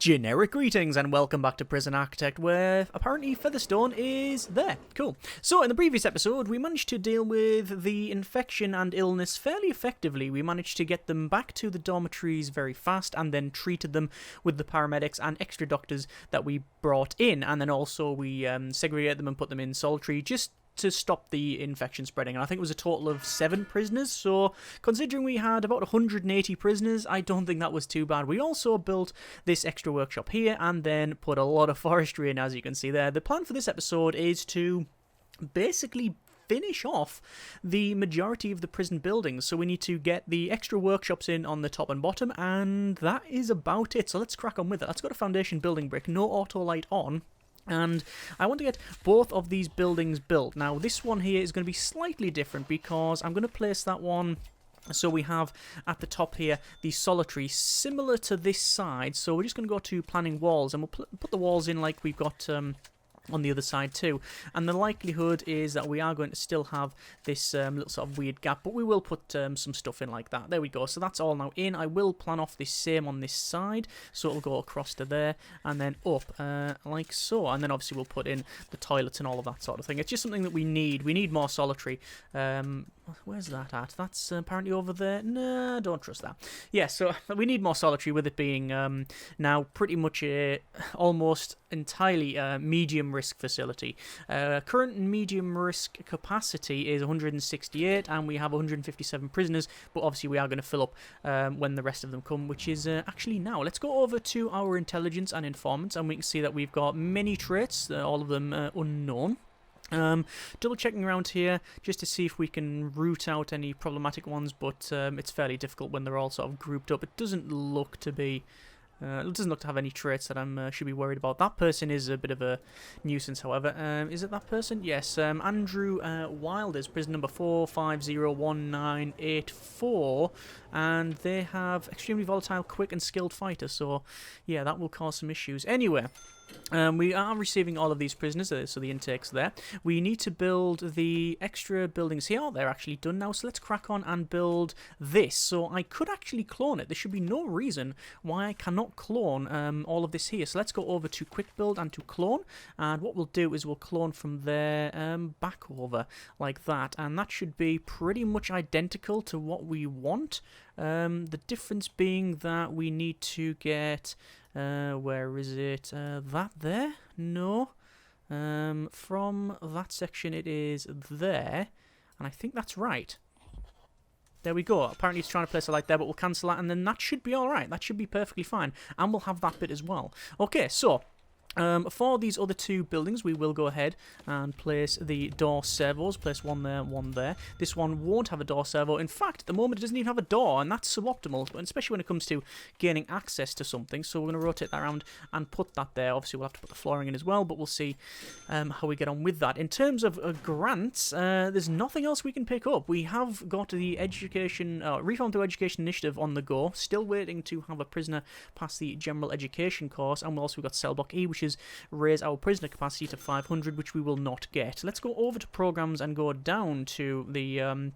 Generic greetings and welcome back to Prison Architect, where apparently Featherstone is there. Cool. So in the previous episode, we managed to deal with the infection and illness fairly effectively. We managed to get them back to the dormitories very fast and then treated them with the paramedics and extra doctors that we brought in. And then also we segregated them and put them in solitary just to stop the infection spreading, and I think it was a total of 7 prisoners, so considering we had about 180 prisoners, I don't think that was too bad. We also built this extra workshop here, and then put a lot of forestry in, as you can see there. The plan for this episode is to basically finish off the majority of the prison buildings, so we need to get the extra workshops in on the top and bottom, and that is about it. So let's crack on with it. Let's go to foundation building brick, no auto light on. And I want to get both of these buildings built. Now, this one here is going to be slightly different because I'm going to place that one so we have at the top here the solitary, similar to this side. So we're just going to go to planning walls, and we'll put the walls in like we've got on the other side too, and the likelihood is that we are going to still have this little sort of weird gap, but we will put some stuff in like that. There we go. So that's all now in. I will plan off this same on this side, so it'll go across to there and then up like so, and then obviously we'll put in the toilets and all of that sort of thing. It's just something that we need. We need more solitary. Where's that at? That's apparently over there. Nah, don't trust that. Yeah, so we need more solitary, with it being now pretty much a almost entirely medium risk facility. Current medium risk capacity is 168, and we have 157 prisoners, but obviously we are going to fill up when the rest of them come, which is actually now. Let's go over to our intelligence and informants, and we can see that we've got many traits, all of them unknown. Double checking around here just to see if we can root out any problematic ones, but it's fairly difficult when they're all sort of grouped up. It doesn't look to be it doesn't look to have any traits that I should be worried about. That person is a bit of a nuisance, however. Is it that person? Yes. Andrew Wilders, prison number 4501984, and they have extremely volatile, quick, and skilled fighter. So, yeah, that will cause some issues. Anyway. We are receiving all of these prisoners, so the intake's there. We need to build the extra buildings here. Oh, they're actually done now, so let's crack on and build this. So I could actually clone it. There should be no reason why I cannot clone all of this here. So let's go over to quick build and to clone, and what we'll do is we'll clone from there back over like that, and that should be pretty much identical to what we want. The difference being that we need to get... where is it? That there? No. From that section it is there. And I think that's right. There we go. Apparently it's trying to place a light there, but we'll cancel that, and then that should be alright. That should be perfectly fine. And we'll have that bit as well. Okay, so... for these other 2 buildings, we will go ahead and place the door servos. Place one there, one there. This one won't have a door servo. In fact, at the moment, it doesn't even have a door, and that's suboptimal, especially when it comes to gaining access to something. So we're going to rotate that around and put that there. Obviously, we'll have to put the flooring in as well, but we'll see how we get on with that. In terms of grants, there's nothing else we can pick up. We have got the education, Reform Through Education Initiative on the go. Still waiting to have a prisoner pass the general education course, and we've also got Cell Block E, which is raise our prisoner capacity to 500, which we will not get. Let's go over to programs and go down to the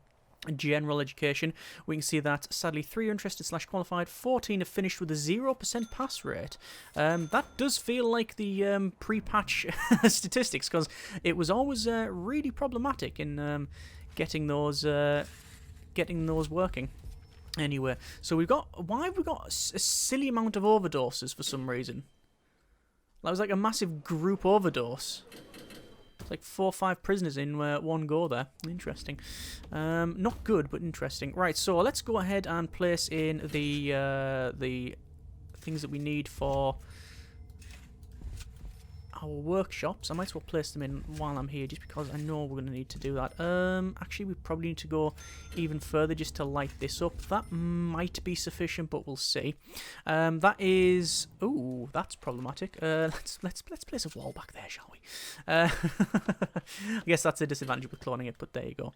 general education. We can see that sadly 3 are interested / qualified, 14 have finished with a 0% pass rate. That does feel like the pre-patch statistics, because it was always really problematic in getting those working. Anyway, so why have we got a silly amount of overdoses for some reason? That was like a massive group overdose. It's like 4 or 5 prisoners in one go there. Interesting. Not good, but interesting. Right, so let's go ahead and place in the things that we need for our workshops. I might as well place them in while I'm here, just because I know we're going to need to do that. Actually, we probably need to go even further just to light this up. That might be sufficient, but we'll see. That is... Ooh, that's problematic. Let's place a wall back there, shall we? I guess that's a disadvantage with cloning it, but there you go.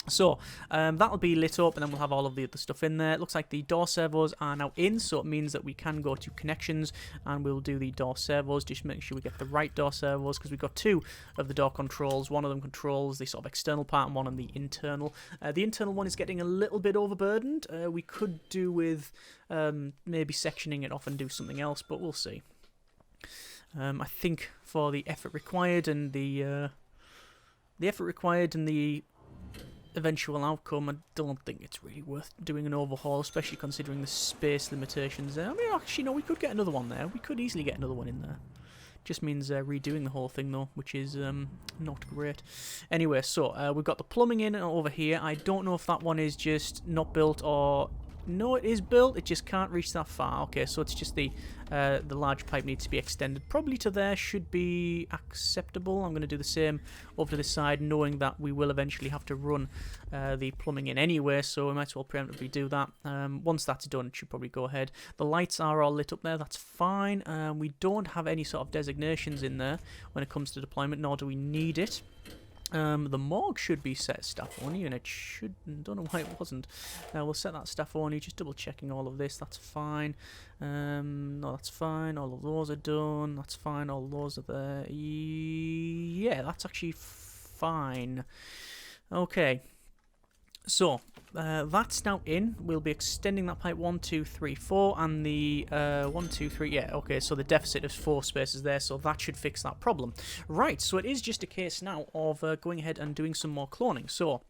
So that'll be lit up, and then we'll have all of the other stuff in there. It looks like the door servos are now in, so it means that we can go to connections, and we'll do the door servos. Just make sure we get the right door servos, because we've got two of the door controls. One of them controls the sort of external part, and one on the internal. The internal one is getting a little bit overburdened. We could do with maybe sectioning it off and do something else, but we'll see. I think for the effort required and the eventual outcome, I don't think it's really worth doing an overhaul, especially considering the space limitations there. I mean, actually, no, we could get another one there. We could easily get another one in there. Just means redoing the whole thing, though, which is not great. Anyway, so we've got the plumbing in over here. I don't know if that one is just not built or... No, it is built. It just can't reach that far. Okay, so it's just the large pipe needs to be extended. Probably to there should be acceptable. I'm going to do the same over to this side, knowing that we will eventually have to run the plumbing in anyway, so we might as well preemptively do that. Once that's done, it should probably go ahead. The lights are all lit up there. That's fine. We don't have any sort of designations in there when it comes to deployment, nor do we need it. The morgue should be set staff only, and it should... don't know why it wasn't. We'll set that staff only, just double checking all of this. That's fine. No, that's fine. All of those are done. That's fine. All of those are there. Yeah, that's actually fine. Okay. So, that's now in. We'll be extending that pipe 1, 2, 3, 4, and the 1, 2, 3, yeah, okay, so the deficit is 4 spaces there, so that should fix that problem. Right, so it is just a case now of going ahead and doing some more cloning. So,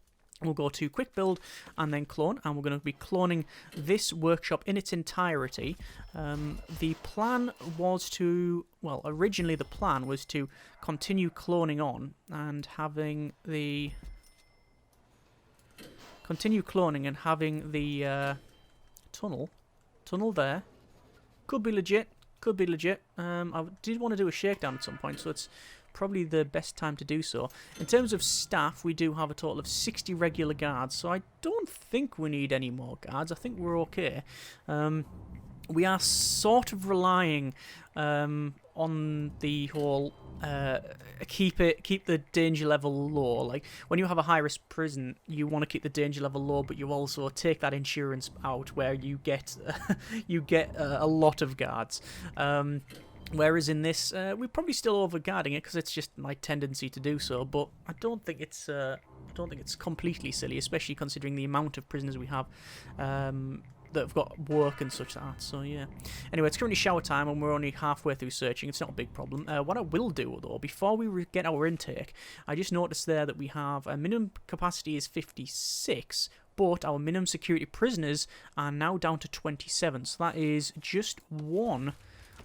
we'll go to quick build and then clone, and we're going to be cloning this workshop in its entirety. The plan was to, well, originally the plan was to continue cloning on and having the... Continue cloning and having the tunnel there. Could be legit. Could be legit. I did want to do a shakedown at some point, so it's probably the best time to do so. In terms of staff, we do have a total of 60 regular guards, so I don't think we need any more guards. I think we're okay. We are sort of relying on the whole keep the danger level low. Like when you have a high risk prison, you want to keep the danger level low, but you also take that insurance out where you get a lot of guards. Whereas in this, we're probably still overguarding it because it's just my tendency to do so. But I don't think it's completely silly, especially considering the amount of prisoners we have. That have got work and such like that, so yeah. Anyway, it's currently shower time and we're only halfway through searching. It's not a big problem. What I will do, though, before we get our intake, I just noticed there that we have a minimum capacity is 56, but our minimum security prisoners are now down to 27, so that is just one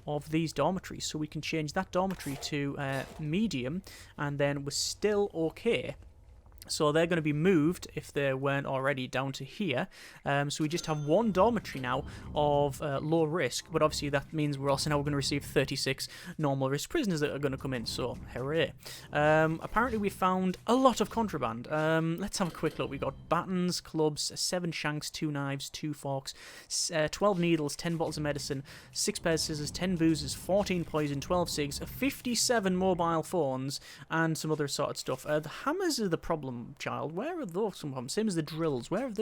of these dormitories. So we can change that dormitory to medium, and then we're still okay. So they're going to be moved, if they weren't already, down to here. So we just have one dormitory now of low risk, but obviously that means we're also now going to receive 36 normal risk prisoners that are going to come in, so hooray. Apparently we found a lot of contraband. Let's have a quick look. We got batons, clubs, 7 shanks, 2 knives, 2 forks, 12 needles, 10 bottles of medicine, 6 pairs of scissors, 10 boozers, 14 poison, 12 cigs, 57 mobile phones, and some other assorted stuff. The hammers are the problem, child. Where are those come from? Same as the drills. Where have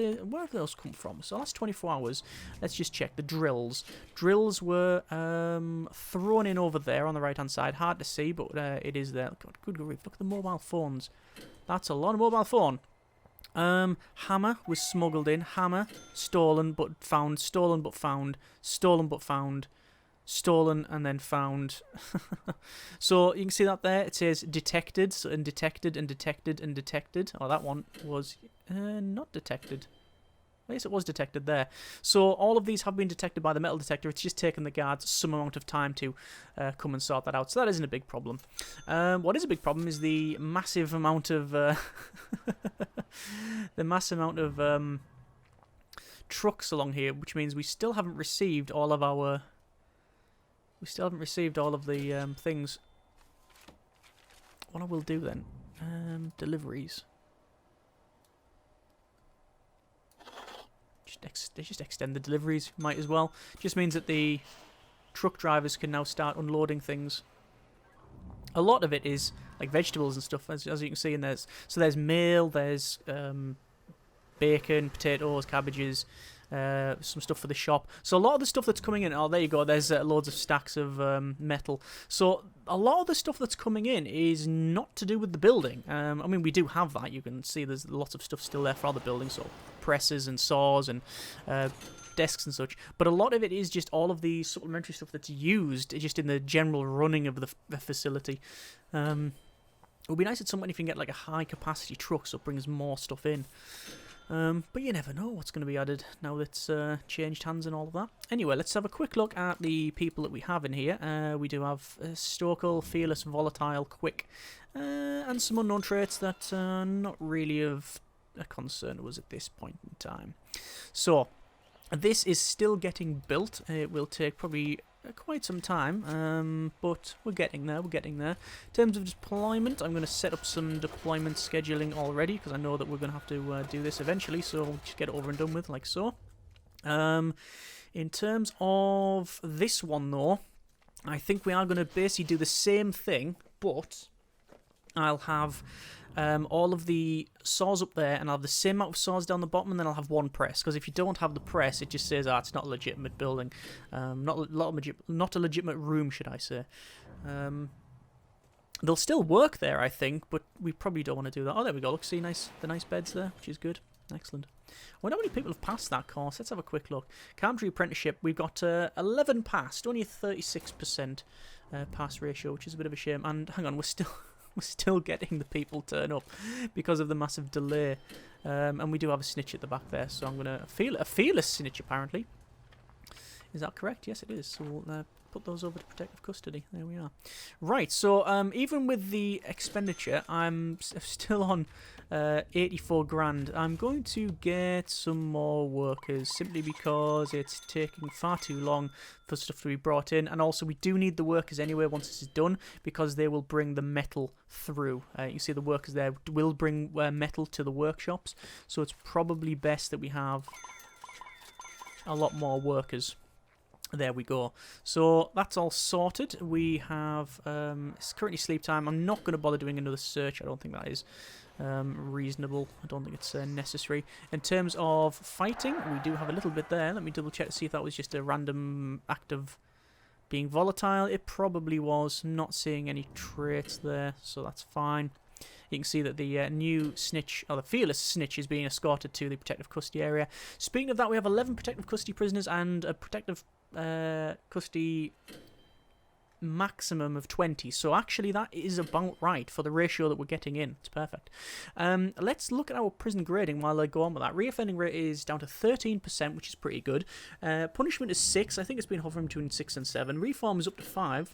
those come from? So that's 24 hours. Let's just check the drills. Drills were thrown in over there on the right hand side. Hard to see, but it is there. God, good grief. Look at the mobile phones. That's a lot of mobile phone. Hammer was smuggled in. Hammer stolen but found. Stolen but found. Stolen but found. Stolen and then found. So you can see that there. It says detected, so and detected and detected and detected. Oh, that one was not detected. I guess it was detected there. So all of these have been detected by the metal detector. It's just taken the guards some amount of time to come and sort that out. So that isn't a big problem. What is a big problem is the massive amount of trucks along here, which means we still haven't received all of our. We still haven't received all of the things. What I will do then, deliveries. Just extend the deliveries, might as well. Just means that the truck drivers can now start unloading things. A lot of it is like vegetables and stuff, as you can see in there. So there's mail, there's bacon, potatoes, cabbages, some stuff for the shop. So a lot of the stuff that's coming in, oh, there you go, there's loads of stacks of metal. So a lot of the stuff that's coming in is not to do with the building. I mean, we do have that. You can see there's lots of stuff still there for other buildings, so presses and saws and desks and such. But a lot of it is just all of the supplementary stuff that's used just in the general running of the facility. It would be nice at some point if you can get like a high capacity truck so it brings more stuff in. But you never know what's going to be added now that's changed hands and all of that. Anyway, let's have a quick look at the people that we have in here. We do have Stokel, Fearless, Volatile, Quick, and some unknown traits that are not really of a concern to us at this point in time. So, this is still getting built. It will take probably quite some time, but we're getting there, In terms of deployment, I'm going to set up some deployment scheduling already, because I know that we're going to have to do this eventually, so we'll just get it over and done with, like so. In terms of this one, though, I think we are going to basically do the same thing, but I'll have all of the saws up there, and I'll have the same amount of saws down the bottom, and then I'll have one press. Because if you don't have the press, it just says, it's not a legitimate building, not a legitimate room, should I say. They'll still work there, I think, but we probably don't want to do that. Oh, there we go. Look, see, the nice beds there, which is good. Excellent. I wonder how many people have passed that course. Let's have a quick look. Carpentry apprenticeship, we've got 11 passed, only a 36% pass ratio, which is a bit of a shame. And hang on, we're still getting the people turn up because of the massive delay. And we do have a snitch at the back there, so I'm going to a fearless snitch, apparently. Is that correct? Yes, it is. So we'll put those over to protective custody. There we are. Right, so even with the expenditure, I'm still on 84 grand. I'm going to get some more workers simply because it's taking far too long for stuff to be brought in, and also we do need the workers anyway once this is done because they will bring the metal through. You see the workers there will bring metal to the workshops, so it's probably best that we have a lot more workers. There we go. So that's all sorted. We have it's currently sleep time. I'm not going to bother doing another search. I don't think that is reasonable. I don't think it's necessary. In terms of fighting, we do have a little bit there. Let me double check to see if that was just a random act of being volatile. It probably was. Not seeing any traits there, so that's fine. You can see that the new snitch, or the fearless snitch, is being escorted to the protective custody area. Speaking of that, we have 11 protective custody prisoners and a protective custody maximum of 20. So actually that is about right for the ratio that we're getting in. It's perfect. Let's look at our prison grading while I go on with that. Reoffending rate is down to 13%, which is pretty good. Punishment is 6. I think it's been hovering between 6 and 7. Reform is up to 5.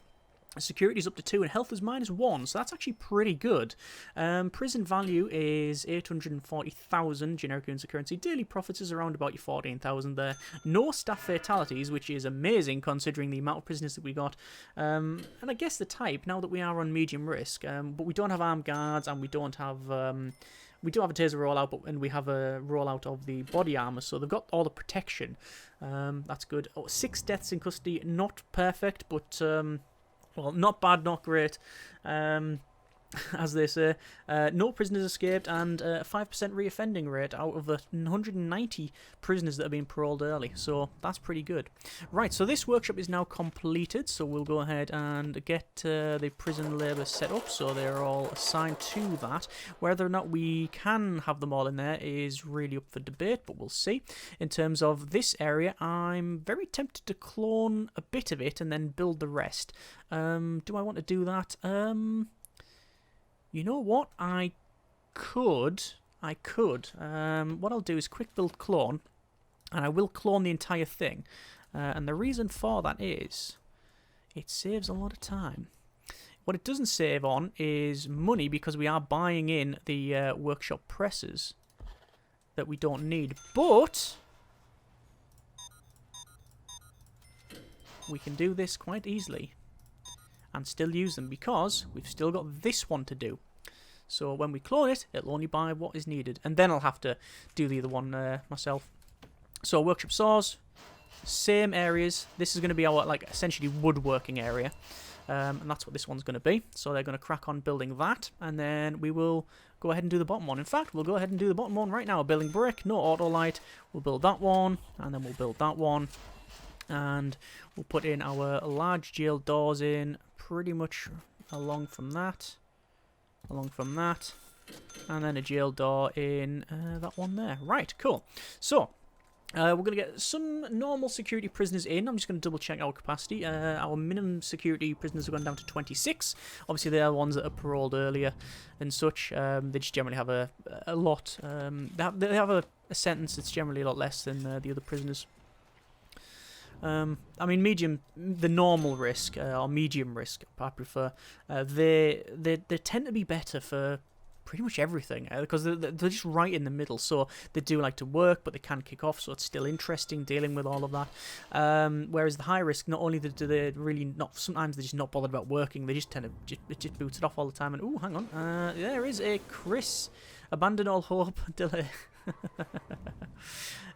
Security is up to 2 and health is -1, so that's actually pretty good. Prison value is 840,000 generic units of currency. Daily profits is around about your 14,000 there. No staff fatalities, which is amazing considering the amount of prisoners that we got. And I guess the type, now that we are on medium risk, but we don't have armed guards and we don't have... we do have a taser rollout, and we have a rollout of the body armor, so they've got all the protection. That's good. 6 deaths in custody, not perfect, but... well, not bad, not great, as they say. No prisoners escaped, and a 5% reoffending rate out of the 190 prisoners that have been paroled early. So that's pretty good. Right, so this workshop is now completed, so we'll go ahead and get the prison labour set up, so they're all assigned to that. Whether or not we can have them all in there is really up for debate, but we'll see. In terms of this area, I'm very tempted to clone a bit of it and then build the rest. Do I want to do that? You know what? I could. What I'll do is quick build clone, and I will clone the entire thing. And the reason for that is it saves a lot of time. What it doesn't save on is money, because we are buying in the workshop presses that we don't need. But we can do this quite easily and still use them, because we've still got this one to do. So when we clone it, it'll only buy what is needed, and then I'll have to do the other one myself. So workshop saws, same areas. This is going to be our, like, essentially woodworking area. And that's what this one's going to be. So they're going to crack on building that, and then we will go ahead and do the bottom one. In fact, we'll go ahead and do the bottom one right now. Building brick, no auto light. We'll build that one, and then we'll build that one. And we'll put in our large jail doors in pretty much along from that. And then a jail door in that one there. Right, cool. So, we're going to get some normal security prisoners in. I'm just going to double check our capacity. Our minimum security prisoners have gone down to 26. Obviously, they are ones that are paroled earlier and such. They just generally have a lot. They have a sentence that's generally a lot less than the other prisoners. I mean, the normal risk, or medium risk, I prefer, they tend to be better for pretty much everything, because they're just right in the middle, so they do like to work, but they can kick off, so it's still interesting dealing with all of that. Whereas the high risk, not only do they really not, sometimes they're just not bothered about working, they just tend to just boot it off all the time, and ooh, hang on, there is a Chris, abandon all hope, delay.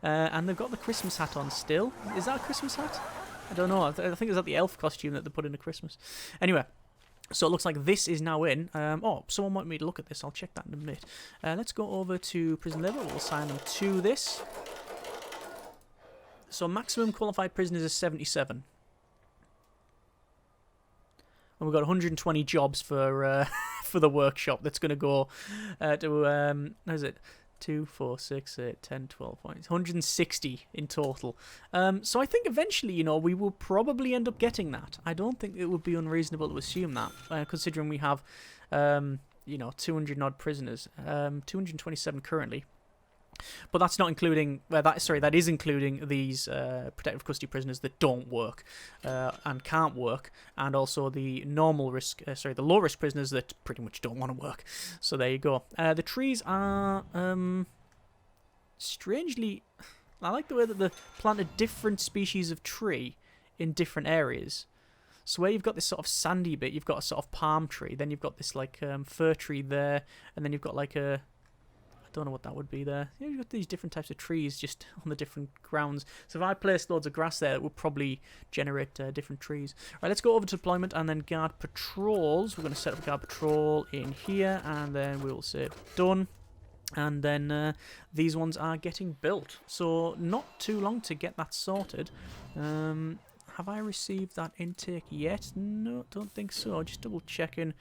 And they've got the Christmas hat on still. Is that a Christmas hat? I don't know. I think it's that the elf costume that they put in at Christmas. Anyway, so it looks like this is now in. Oh, someone wanted me to look at this. I'll check that in a minute. Let's go over to prison level. We'll assign them to this. So maximum qualified prisoners is 77. And we've got 120 jobs for for the workshop. That's going to go to how is it? 2, 4, 6, 8, 10, 12 points. 160 in total. So I think eventually, you know, we will probably end up getting that. I don't think it would be unreasonable to assume that, considering we have, you know, 200 odd prisoners, 227 currently. But that's not including, that is including these protective custody prisoners that don't work and can't work, and also the normal risk, the low risk prisoners that pretty much don't want to work. So there you go. The trees are strangely, I like the way that they planted different species of tree in different areas. So where you've got this sort of sandy bit, you've got a sort of palm tree, then you've got this like fir tree there, and then you've got like a, don't know what that would be there. Yeah, you've got these different types of trees just on the different grounds. So if I placed loads of grass there, it would probably generate different trees. Right, let's go over to deployment and then guard patrols. We're going to set up a guard patrol in here, and then we will say done. And then these ones are getting built. So not too long to get that sorted. Have I received that intake yet? No, don't think so. Just double checking.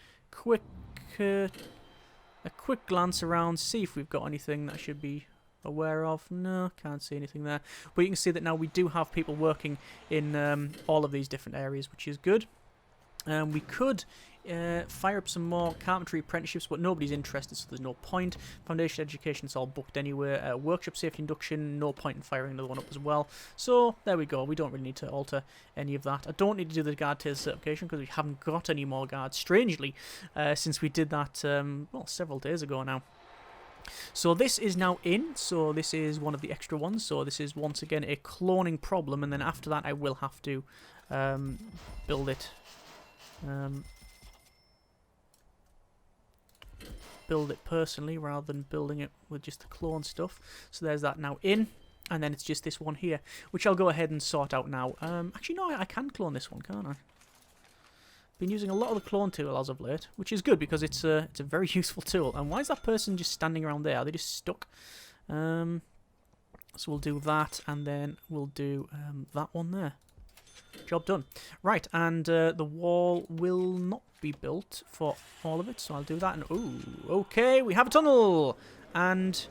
A quick glance around, see if we've got anything that I should be aware of. No, can't see anything there. But you can see that now we do have people working in all of these different areas, which is good. We could fire up some more carpentry apprenticeships, but nobody's interested, so there's no point. Foundation education, it's all booked anyway. Workshop safety induction, no point in firing another one up as well. So there we go. We don't really need to alter any of that. I don't need to do the guard taser certification because we haven't got any more guards, strangely, since we did that well, several days ago now. So this is now in, so this is one of the extra ones, so this is once again a cloning problem, and then after that I will have to build it personally rather than building it with just the clone stuff. So there's that now in, and then it's just this one here, which I'll go ahead and sort out now. Actually no, I can clone this one, can't I? Been using a lot of the clone tool as of late, which is good because it's a very useful tool. And why is that person just standing around there? Are they just stuck? So we'll do that, and then we'll do that one there. Job done. Right, and the wall will not be built for all of it, so I'll do that. And ooh, okay, we have a tunnel, and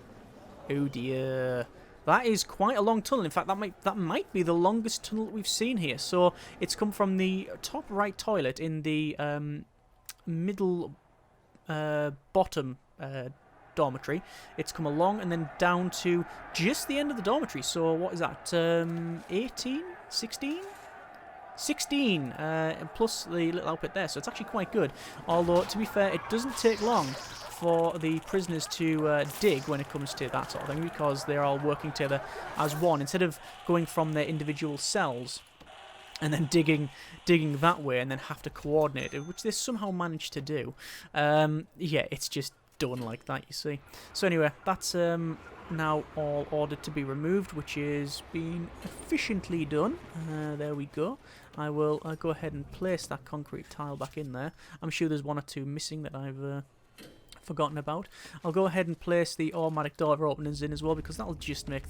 oh dear, that is quite a long tunnel. In fact, that might be the longest tunnel that we've seen here. So it's come from the top right toilet in the middle bottom dormitory. It's come along and then down to just the end of the dormitory. So what is that? 18, 16? 16 plus the little output there, so it's actually quite good. Although, to be fair, it doesn't take long for the prisoners to dig when it comes to that sort of thing, because they're all working together as one, instead of going from their individual cells and then digging that way and then have to coordinate it, which they somehow managed to do. Yeah, it's just done like that, you see. So anyway, that's now all ordered to be removed, which is being efficiently done. There we go. I will go ahead and place that concrete tile back in there. I'm sure there's one or two missing that I've forgotten about. I'll go ahead and place the automatic door openings in as well, because that'll just make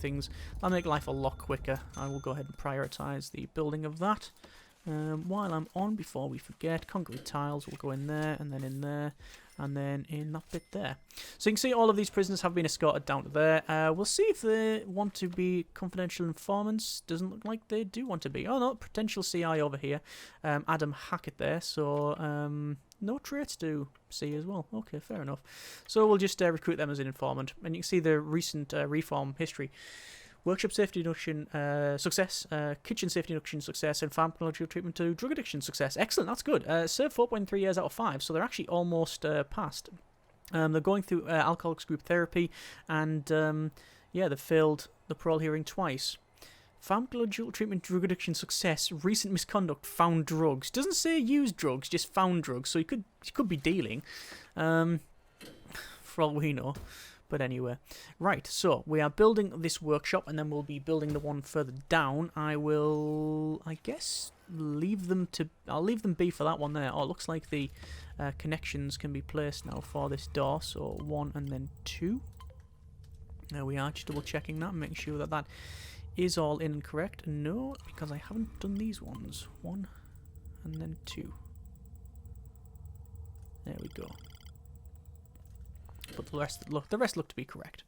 life a lot quicker. I will go ahead and prioritise the building of that. While I'm on, before we forget, concrete tiles will go in there, and then in there, and then in that bit there. So you can see all of these prisoners have been escorted down to there. We'll see if they want to be confidential informants. Doesn't look like they do want to be. Oh no, potential CI over here. Adam Hackett there, so no traits to see as well. Okay, fair enough. So we'll just recruit them as an informant. And you can see the recent reform history. Workshop safety reduction success, kitchen safety reduction success, and pharmacological treatment to drug addiction success. Excellent, that's good. Served 4.3 years out of 5, so they're actually almost passed. They're going through alcoholics group therapy, and yeah, they've failed the parole hearing twice. Pharmacological treatment, drug addiction success, recent misconduct, found drugs. Doesn't say used drugs, just found drugs, so he could be dealing, for all we know. But anyway, right, so we are building this workshop, and then we'll be building the one further down. I guess, I'll leave them be for that one there. Oh, it looks like the connections can be placed now for this door, so 1 and then 2. There we are, just double checking that, making sure that that is all in and correct. No, because I haven't done these ones. 1 and then 2. There we go. But the rest look to be correct.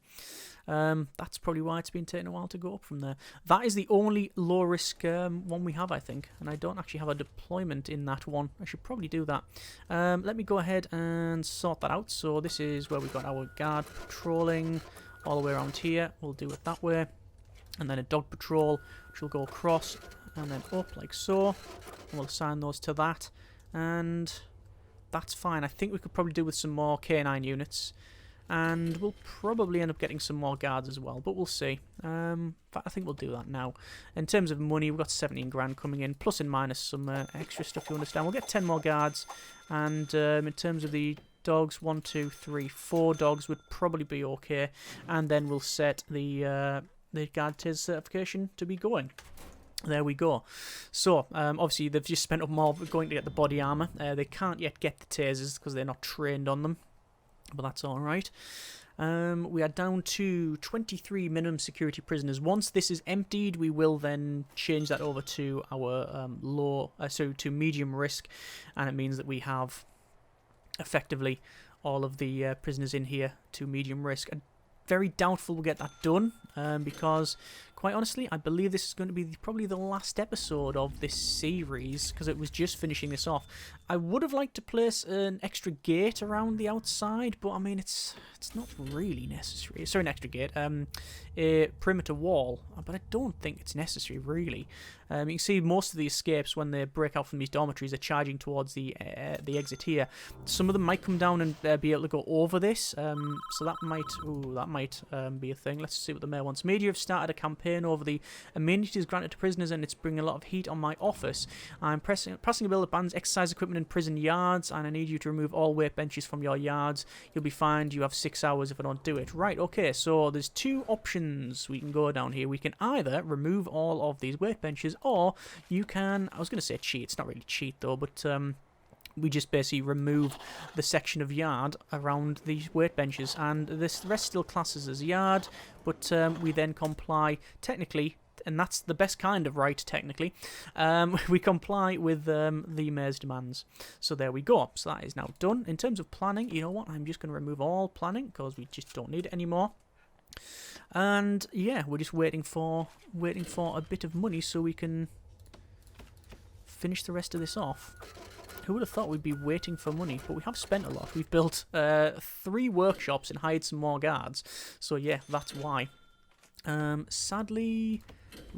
That's probably why it's been taking a while to go up from there. That is the only low risk one we have, I think, and I don't actually have a deployment in that one. I should probably do that. Let me go ahead and sort that out. So this is where we've got our guard patrolling all the way around here. We'll do it that way, and then a dog patrol, which will go across and then up like so. And we'll assign those to that, and that's fine. I think we could probably do with some more K9 units, and we'll probably end up getting some more guards as well, but we'll see. But I think we'll do that now. In terms of money, we've got 17 grand coming in, plus and minus some extra stuff, you understand. We'll get 10 more guards, and in terms of the dogs, 1, 2, 3, 4 dogs would probably be okay, and then we'll set the guard TIS certification to be going. There we go. So, obviously, they've just spent up more going to get the body armour. They can't yet get the tasers because they're not trained on them, but that's alright. We are down to 23 minimum security prisoners. Once this is emptied, we will then change that over to our to medium risk, and it means that we have effectively all of the prisoners in here to medium risk. I'm very doubtful we'll get that done, because quite honestly, I believe this is going to be probably the last episode of this series, because it was just finishing this off. I would have liked to place an extra gate around the outside, but I mean, it's not really necessary. Sorry, an extra gate, a perimeter wall, but I don't think it's necessary, really. You can see most of the escapes, when they break out from these dormitories, are charging towards the exit here. Some of them might come down and be able to go over this, so that might be a thing. Let's see what the mayor wants. Media have started a campaign over the amenities granted to prisoners, and it's bringing a lot of heat on my office. I'm passing a bill that bans exercise equipment in prison yards, and I need you to remove all weight benches from your yards. You'll be fined. You have 6 hours if I don't do it. Right, okay, so there's 2 options we can go down here. We can either remove all of these weight benches, or you can, I was going to say cheat, it's not really cheat though, but we just basically remove the section of yard around these weight benches, and the rest still classes as yard, but we then comply technically, and that's the best kind of right technically, we comply with the mayor's demands. So there we go. So that is now done. In terms of planning, you know what, I'm just going to remove all planning because we just don't need it anymore. And yeah, we're just waiting for a bit of money so we can finish the rest of this off. Who would have thought we'd be waiting for money? But we have spent a lot. We've built 3 workshops and hired some more guards. So yeah, that's why. Sadly,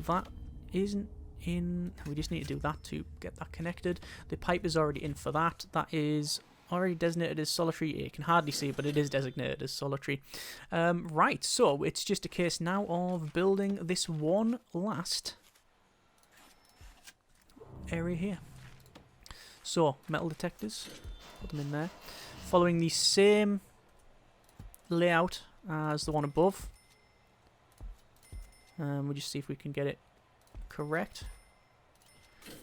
that isn't in. We just need to do that to get that connected. The pipe is already in for that. That is already designated as solitary. You can hardly see it, but it is designated as solitary. Right, so it's just a case now of building this one last area here. So, metal detectors, put them in there. Following the same layout as the one above. We'll just see if we can get it correct.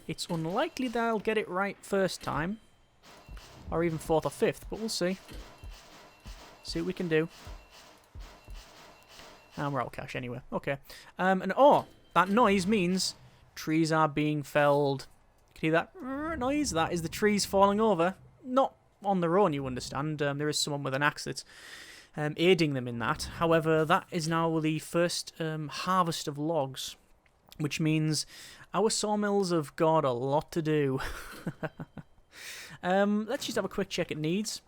It's unlikely that I'll get it right first time, or even fourth or fifth, but we'll see. See what we can do. And we're out of cash anyway. Okay. And oh, that noise means trees are being felled. You can hear that noise? That is the trees falling over. Not on their own, you understand. There is someone with an axe that's aiding them in that. However, that is now the first harvest of logs, which means our sawmills have got a lot to do. Let's just have a quick check at needs.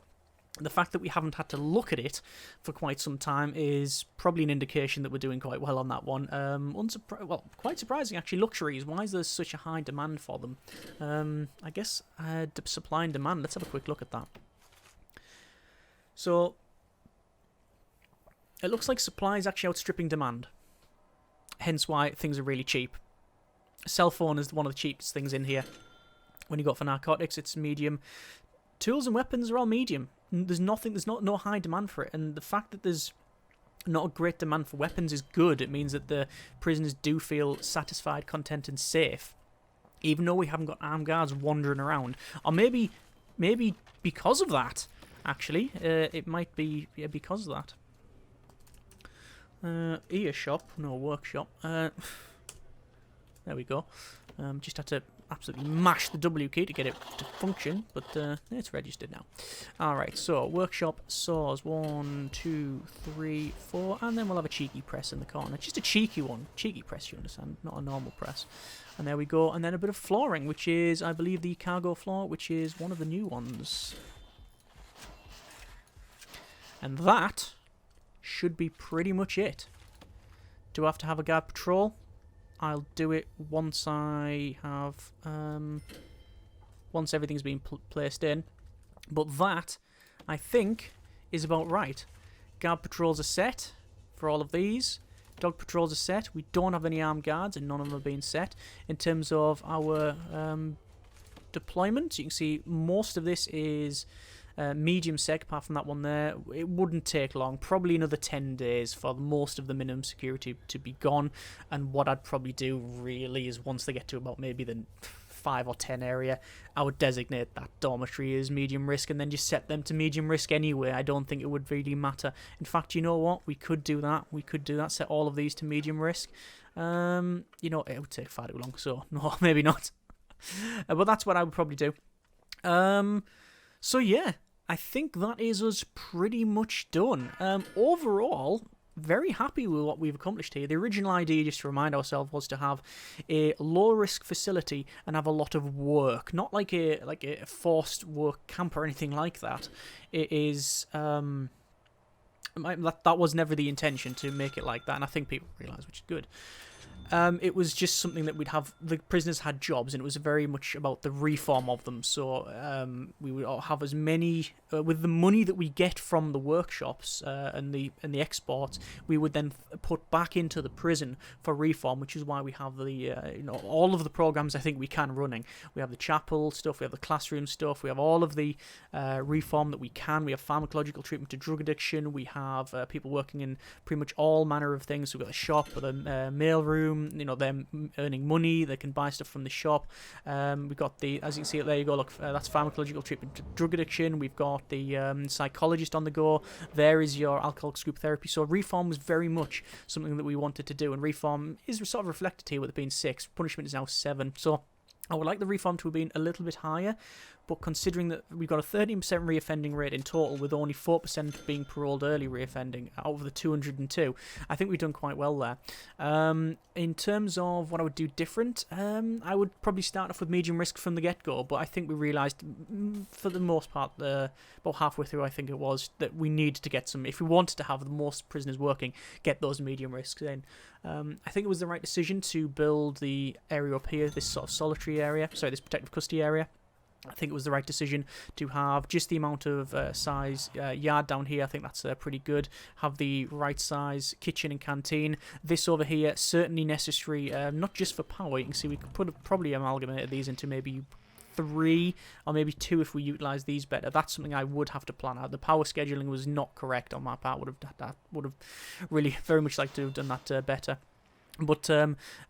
The fact that we haven't had to look at it for quite some time is probably an indication that we're doing quite well on that one. Well, quite surprising actually. Luxuries. Why is there such a high demand for them? I guess supply and demand. Let's have a quick look at that. So it looks like supply is actually outstripping demand. Hence why things are really cheap. Cell phone is one of the cheapest things in here. When you go for narcotics, it's medium. Tools and weapons are all medium. There's no high demand for it, and the fact that there's not a great demand for weapons is good. It means that the prisoners do feel satisfied, content, and safe, even though we haven't got armed guards wandering around. Or maybe because of that, actually, it might be because of that. Workshop. There we go. Just had to absolutely mash the W key to get it to function, but it's registered now. Alright, so workshop saws 1, 2, 3, 4, and then we'll have a cheeky press in the corner. Just a cheeky one. Cheeky press, you understand, not a normal press. And there we go, and then a bit of flooring, which is, I believe, the cargo floor, which is one of the new ones. And that should be pretty much it. Do I have to have a guard patrol? I'll do it once I have, once everything's been placed in. But that, I think, is about right. Guard patrols are set for all of these. Dog patrols are set. We don't have any armed guards, and none of them are being set. In terms of our deployment, you can see most of this is medium sec, apart from that one there. It wouldn't take long, probably another 10 days for most of the minimum security to be gone. And what I'd probably do really is once they get to about maybe the 5 or 10 area, I would designate that dormitory as medium risk and then just set them to medium risk anyway. I don't think it would really matter. In fact, you know what? We could do that. Set all of these to medium risk. You know, it would take far too long, so no, maybe not. But that's what I would probably do. So yeah, I think that is us pretty much done. Overall, very happy with what we've accomplished here. The original idea, just to remind ourselves, was to have a low-risk facility and have a lot of work, not like a forced work camp or anything like that. It is that was never the intention to make it like that, and I think people realise, which is good. It was just something that we'd have. The prisoners had jobs, and it was very much about the reform of them. So we would all have as many with the money that we get from the workshops and the exports. We would then put back into the prison for reform, which is why we have the all of the programs I think we can running. We have the chapel stuff, we have the classroom stuff, we have all of the reform that we can. We have pharmacological treatment to drug addiction. We have people working in pretty much all manner of things. So we've got a shop with a mail room. You know, them earning money, they can buy stuff from the shop. We've got the, as you can see, there you go, look, that's pharmacological treatment to drug addiction. We've got the psychologist on the go. There is your alcohol group therapy. So reform was very much something that we wanted to do, and reform is sort of reflected here with it being 6. Punishment is now 7. So I would like the reform to have been a little bit higher, but considering that we've got a 13% reoffending rate in total, with only 4% being paroled early reoffending out of the 202, I think we've done quite well there. In terms of what I would do different, I would probably start off with medium risk from the get-go, but I think we realised, for the most part, about halfway through I think it was, that we needed to get some, if we wanted to have the most prisoners working, get those medium risks in. I think it was the right decision to build the area up here, this sort of solitary area, this protective custody area. I think it was the right decision to have just the amount of size yard down here. I think that's pretty good. Have the right size kitchen and canteen. This over here, certainly necessary, not just for power. You can see we could probably amalgamate these into maybe 3 or maybe 2 if we utilise these better. That's something I would have to plan out. The power scheduling was not correct on my part. Would have really very much liked to have done that better. But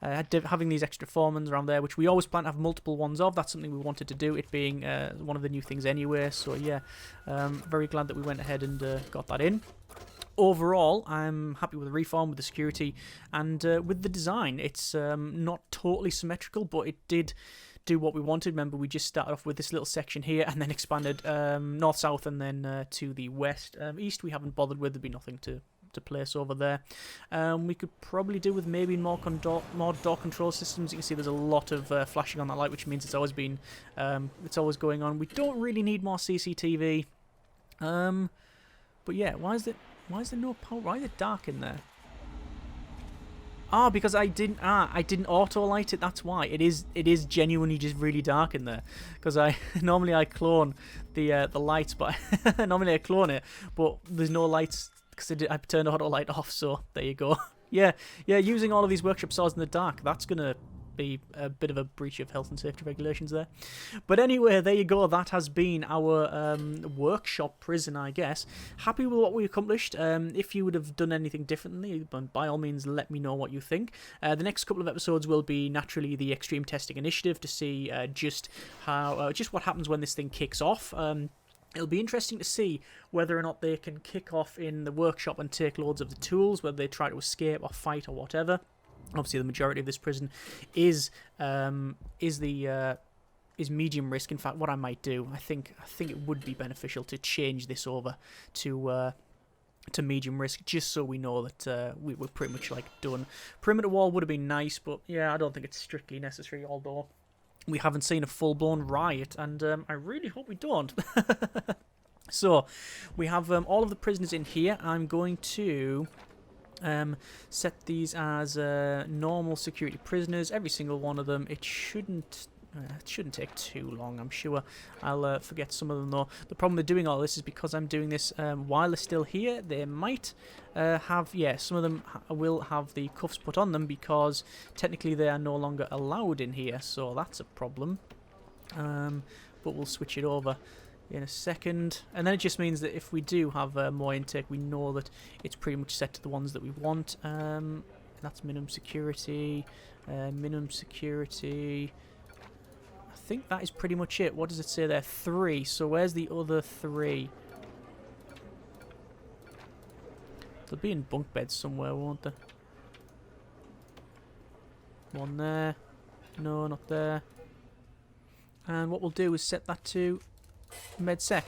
having these extra foremans around there, which we always plan to have multiple ones of, that's something we wanted to do, it being one of the new things anyway. So yeah, very glad that we went ahead and got that in. Overall, I'm happy with the reform, with the security, and with the design. It's not totally symmetrical, but it did do what we wanted. Remember, we just started off with this little section here and then expanded north-south and then to the west. East we haven't bothered with, there'd be nothing to place over there. We could probably do with maybe more door control systems. You can see there's a lot of flashing on that light, which means it's always been it's always going on. We don't really need more CCTV. But yeah, why is there no power? Why is it dark in there? Ah, because I didn't auto light it. That's why it is genuinely just really dark in there. Because normally I clone the lights, but normally I clone it, but there's no lights because I turned auto light off. So there you go. yeah, using all of these workshop saws in the dark, that's gonna be a bit of a breach of health and safety regulations there. But anyway, there you go. That has been our workshop prison, I guess. Happy with what we accomplished. If you would have done anything differently, by all means let me know what you think. The next couple of episodes will be naturally the extreme testing initiative to see just what happens when this thing kicks off. It'll be interesting to see whether or not they can kick off in the workshop and take loads of the tools, whether they try to escape or fight or whatever. Obviously, the majority of this prison is medium risk. In fact, what I might do, I think it would be beneficial to change this over to medium risk, just so we know that we're pretty much like done. Perimeter wall would have been nice, but yeah, I don't think it's strictly necessary. Although we haven't seen a full-blown riot, and I really hope we don't. So we have all of the prisoners in here. I'm going to set these as normal security prisoners, every single one of them. It shouldn't take too long, I'm sure. I'll forget some of them though. The problem with doing all this is because I'm doing this while they're still here, they might some of them will have the cuffs put on them because technically they are no longer allowed in here, so that's a problem. But we'll switch it over in a second, and then it just means that if we do have more intake, we know that it's pretty much set to the ones that we want. That's minimum security. I think that is pretty much it. What does it say there? 3. So where's the other 3? They'll be in bunk beds somewhere, won't they? One there. No, not there. And what we'll do is set that to MedSec.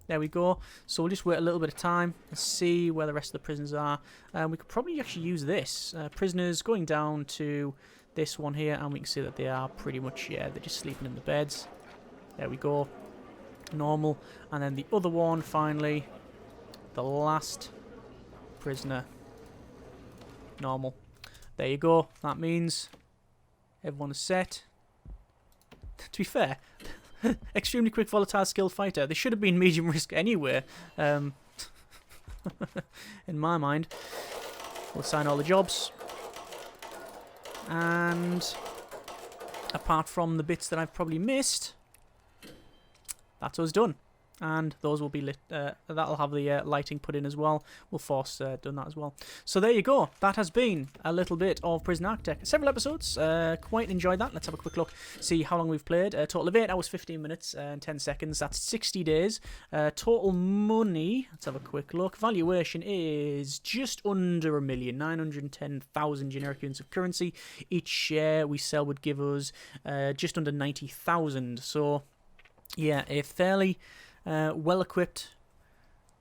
There we go. So we'll just wait a little bit of time and see where the rest of the prisoners are. We could probably actually use this. Prisoners going down to this one here, and we can see that they are pretty much, they're just sleeping in the beds. There we go. Normal. And then the other one, finally, the last prisoner. Normal. There you go. That means everyone is set. To be fair, extremely quick, volatile, skilled fighter. They should have been medium risk anyway. In my mind. We'll assign all the jobs. And apart from the bits that I've probably missed, that's us done. And those will be lit. That'll have the lighting put in as well. We'll force done that as well. So there you go. That has been a little bit of Prison Architect. Several episodes. Quite enjoyed that. Let's have a quick look. See how long we've played. A total of 8 hours, 15 minutes, and 10 seconds. That's 60 days. Total money. Let's have a quick look. Valuation is just under 1,910,000 generic units of currency. Each share we sell would give us just under 90,000. So yeah, a fairly well-equipped,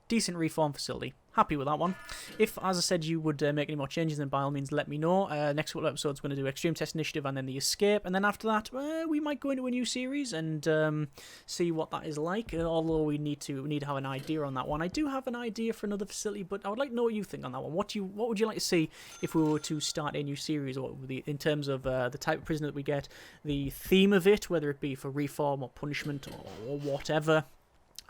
decent reform facility. Happy with that one. If, as I said, you would make any more changes, then by all means let me know. Next couple of episodes, we're going to do Extreme Test Initiative and then the Escape. And then after that, we might go into a new series and see what that is like. Although we need to have an idea on that one. I do have an idea for another facility, but I would like to know what you think on that one. What would you like to see if we were to start a new series, or in terms of the type of prisoner that we get, the theme of it, whether it be for reform or punishment or whatever.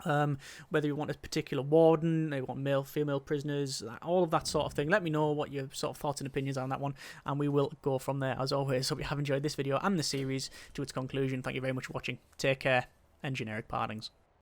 Whether you want a particular warden, you want male, female prisoners, all of that sort of thing. Let me know what your sort of thoughts and opinions are on that one, and we will go from there. As always, hope you have enjoyed this video and the series to its conclusion. Thank you very much for watching. Take care, and generic partings.